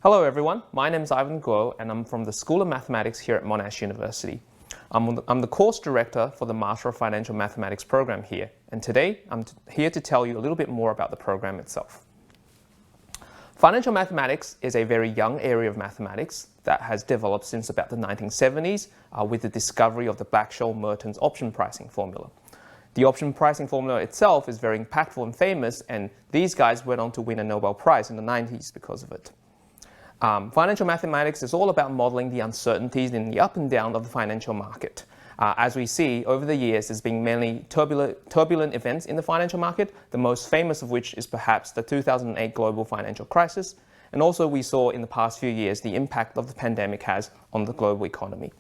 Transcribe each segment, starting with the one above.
Hello everyone, my name is Ivan Guo and I'm from the School of Mathematics here at Monash University. I'm the course director for the Master of Financial Mathematics program here, and today I'm here to tell you a little bit more about the program itself. Financial mathematics is a very young area of mathematics that has developed since about the 1970s with the discovery of the Black-Scholes-Mertens option pricing formula. The option pricing formula itself is very impactful and famous, and these guys went on to win a Nobel Prize in the 90s because of it. Financial mathematics is all about modeling the uncertainties in the up and down of the financial market. As we see, over the years, there's been many turbulent events in the financial market, the most famous of which is perhaps the 2008 global financial crisis. And also we saw in the past few years the impact of the pandemic has on the global economy.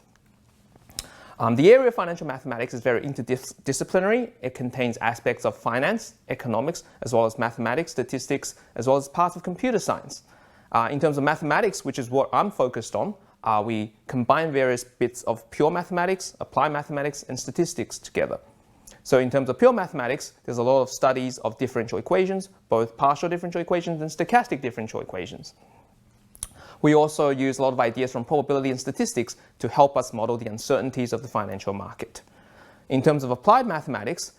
The area of financial mathematics is very interdisciplinary. It contains aspects of finance, economics, as well as mathematics, statistics, as well as parts of computer science. In terms of mathematics, which is what I'm focused on, we combine various bits of pure mathematics, applied mathematics, and statistics together. So in terms of pure mathematics, there's a lot of studies of differential equations, both partial differential equations and stochastic differential equations. We also use a lot of ideas from probability and statistics to help us model the uncertainties of the financial market. In terms of applied mathematics,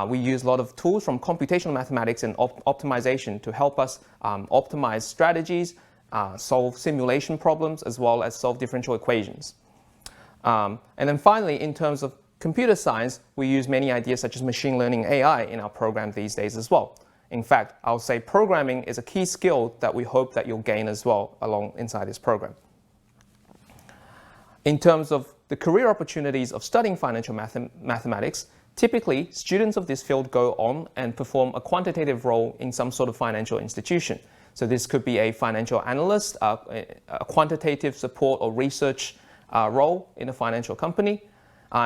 we use a lot of tools from computational mathematics and optimization to help us optimize strategies, solve simulation problems, as well as solve differential equations. And then finally, in terms of computer science, we use many ideas such as machine learning and AI in our program these days as well. In fact, I'll say programming is a key skill that we hope that you'll gain as well inside this program. In terms of the career opportunities of studying financial mathematics, typically, students of this field go on and perform a quantitative role in some sort of financial institution. So this could be a financial analyst, a quantitative support or research role in a financial company.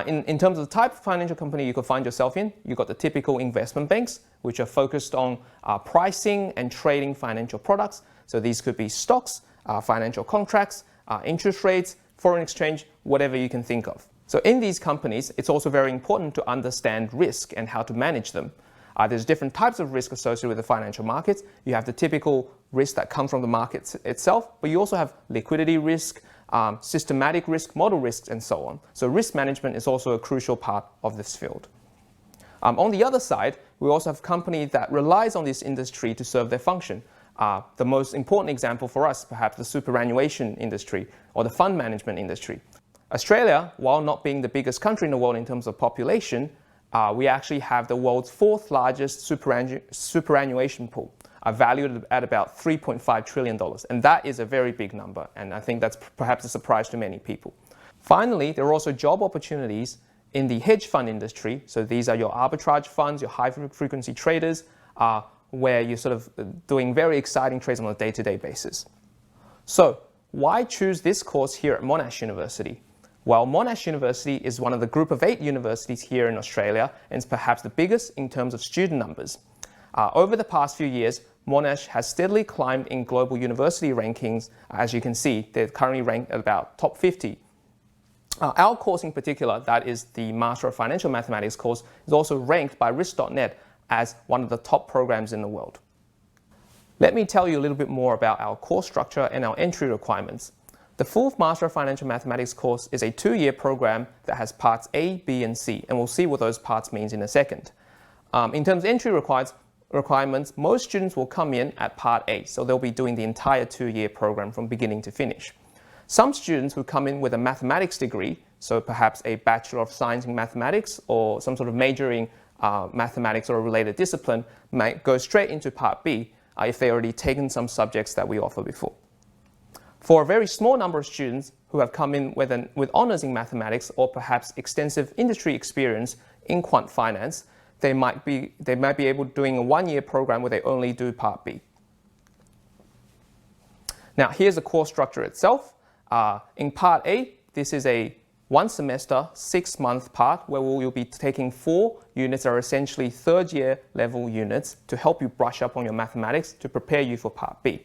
In terms of the type of financial company you could find yourself in, you've got the typical investment banks, which are focused on pricing and trading financial products. So these could be stocks, financial contracts, interest rates, foreign exchange, whatever you can think of. So in these companies, it's also very important to understand risk and how to manage them. There's different types of risk associated with the financial markets. You have the typical risk that comes from the market itself, but you also have liquidity risk, systematic risk, model risks, and so on. So risk management is also a crucial part of this field. On the other side, we also have companies that relies on this industry to serve their function. The most important example for us, perhaps the superannuation industry or the fund management industry. Australia, while not being the biggest country in the world in terms of population, we actually have the world's fourth largest superannuation pool, valued at about $3.5 trillion. And that is a very big number, and I think that's perhaps a surprise to many people. Finally, there are also job opportunities in the hedge fund industry. So these are your arbitrage funds, your high-frequency traders, where you're sort of doing very exciting trades on a day-to-day basis. So why choose this course here at Monash University? Well, Monash University is one of the group of 8 universities here in Australia and is perhaps the biggest in terms of student numbers. Over the past few years, Monash has steadily climbed in global university rankings. As you can see, they're currently ranked at about top 50. Our course in particular, that is the Master of Financial Mathematics course, is also ranked by Risk.net as one of the top programs in the world. Let me tell you a little bit more about our course structure and our entry requirements. The full Master of Financial Mathematics course is a 2-year program that has parts A, B, and C, and we'll see what those parts means in a second. In terms of entry requirements, most students will come in at part A, so they'll be doing the entire 2-year program from beginning to finish. Some students who come in with a mathematics degree, so perhaps a Bachelor of Science in Mathematics or some sort of majoring mathematics or a related discipline, might go straight into part B if they've already taken some subjects that we offer before. For a very small number of students who have come in with honours in mathematics or perhaps extensive industry experience in quant finance, they might be able to doing a 1-year program where they only do part B. Now here's the course structure itself. In part A, this is a 1-semester, 6-month part where you'll be taking 4 units that are essentially 3rd-year level units to help you brush up on your mathematics to prepare you for part B.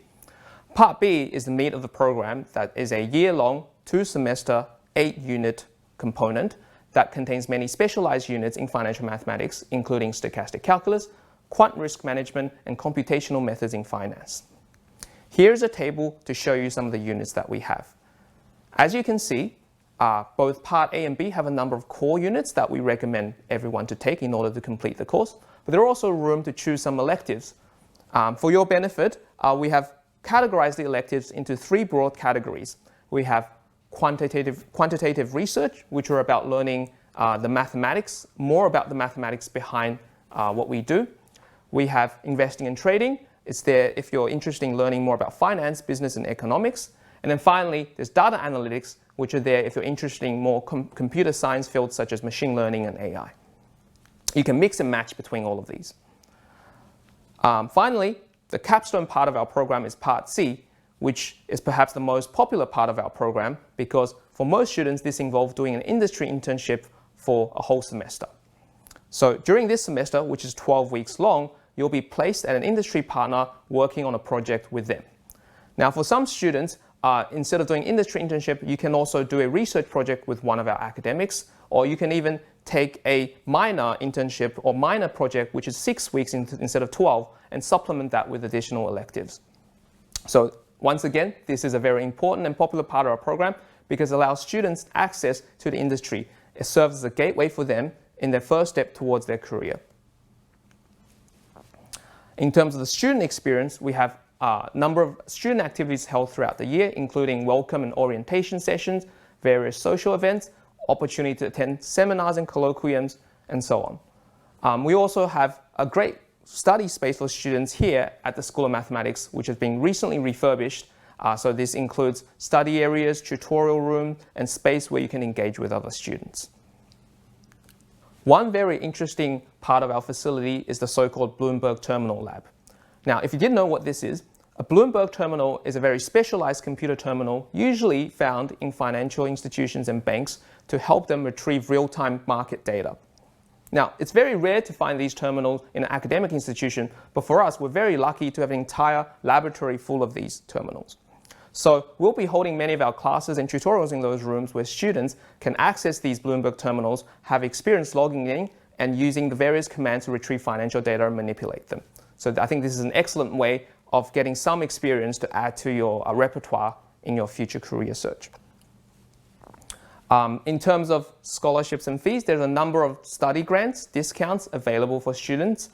Part B is the meat of the program that is a year-long, 2-semester, 8-unit component that contains many specialized units in financial mathematics, including stochastic calculus, quant risk management, and computational methods in finance. Here's a table to show you some of the units that we have. As you can see, both Part A and B have a number of core units that we recommend everyone to take in order to complete the course, but there are also room to choose some electives. For your benefit, we have categorized the electives into 3 broad categories. We have quantitative research, which are about learning the mathematics, more about the mathematics behind what we do. We have investing and trading. It's there if you're interested in learning more about finance, business, and economics. And then finally, there's data analytics, which are there if you're interested in more computer science fields such as machine learning and AI. You can mix and match between all of these. Finally, the capstone part of our program is Part C, which is perhaps the most popular part of our program because for most students, this involves doing an industry internship for a whole semester. So during this semester, which is 12 weeks long, you'll be placed at an industry partner working on a project with them. Now, for some students, instead of doing industry internship, you can also do a research project with one of our academics, or you can even take a minor internship or minor project, which is 6 weeks instead of 12, and supplement that with additional electives. So once again, this is a very important and popular part of our program because it allows students access to the industry. It serves as a gateway for them in their first step towards their career. In terms of the student experience, we have a number of student activities held throughout the year, including welcome and orientation sessions, various social events, opportunity to attend seminars and colloquiums, and so on. We also have a great study space for students here at the School of Mathematics, which has been recently refurbished. So this includes study areas, tutorial room, and space where you can engage with other students. One very interesting part of our facility is the so-called BLOOMBERG Terminal Lab. Now, if you didn't know what this is, a BLOOMBERG terminal is a very specialized computer terminal usually found in financial institutions and banks to help them retrieve real-time market data. Now, it's very rare to find these terminals in an academic institution, but for us, we're very lucky to have an entire laboratory full of these terminals. So we'll be holding many of our classes and tutorials in those rooms where students can access these BLOOMBERG terminals, have experience logging in, and using the various commands to retrieve financial data and manipulate them. So I think this is an excellent way of getting some experience to add to your repertoire in your future career search. In terms of scholarships and fees, there's a number of study grants, discounts available for students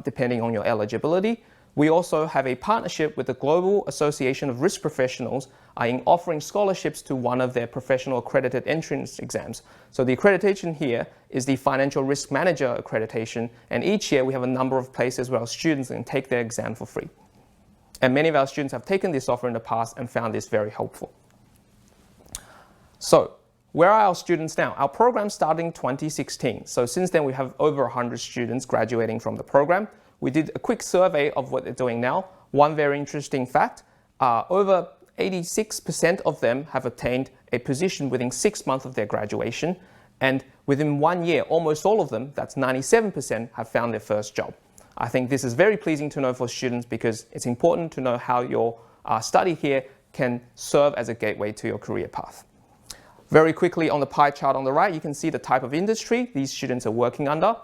depending on your eligibility. We also have a partnership with the Global Association of Risk Professionals in offering scholarships to one of their professional accredited entrance exams. So the accreditation here is the Financial Risk Manager accreditation, and each year we have a number of places where our students can take their exam for free. And many of our students have taken this offer in the past and found this very helpful. So, where are our students now? Our program started in 2016. So since then we have over 100 students graduating from the program. We did a quick survey of what they're doing now. One very interesting fact, over 86% of them have obtained a position within 6 months of their graduation. And within 1 year, almost all of them, that's 97%, have found their first job. I think this is very pleasing to know for students because it's important to know how your study here can serve as a gateway to your career path. Very quickly on the pie chart on the right, you can see the type of industry these students are working under.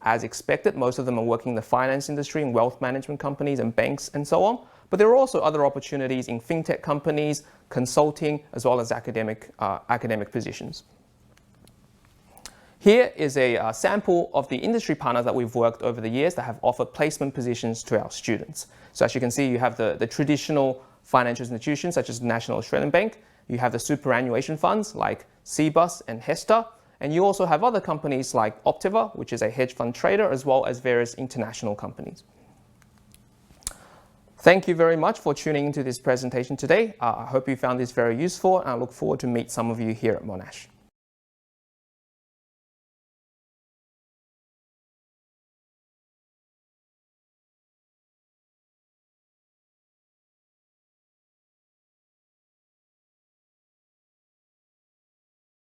As expected, most of them are working in the finance industry, in wealth management companies and banks and so on. But there are also other opportunities in fintech companies, consulting, as well as academic positions. Here is a sample of the industry partners that we've worked over the years that have offered placement positions to our students. So as you can see, you have the traditional financial institutions such as the National Australian Bank. You have the superannuation funds like CBUS and HESTA. And you also have other companies like Optiva, which is a hedge fund trader, as well as various international companies. Thank you very much for tuning into this presentation today. I hope you found this very useful, and I look forward to meet some of you here at Monash.